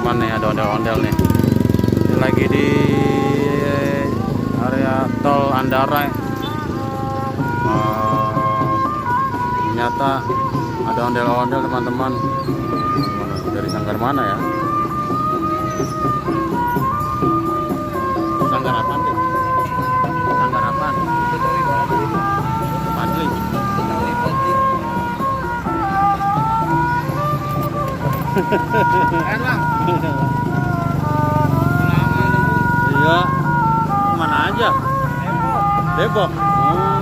teman-teman nih, ada ondel-ondel nih. Ini lagi di area tol Andara. Ternyata ada ondel-ondel teman-teman. Dari Sanggar mana ya? Sanggar apaan deh? Sanggar apaan? Padli. Enak. Iya. Mana aja? Depok. Depok. Oh.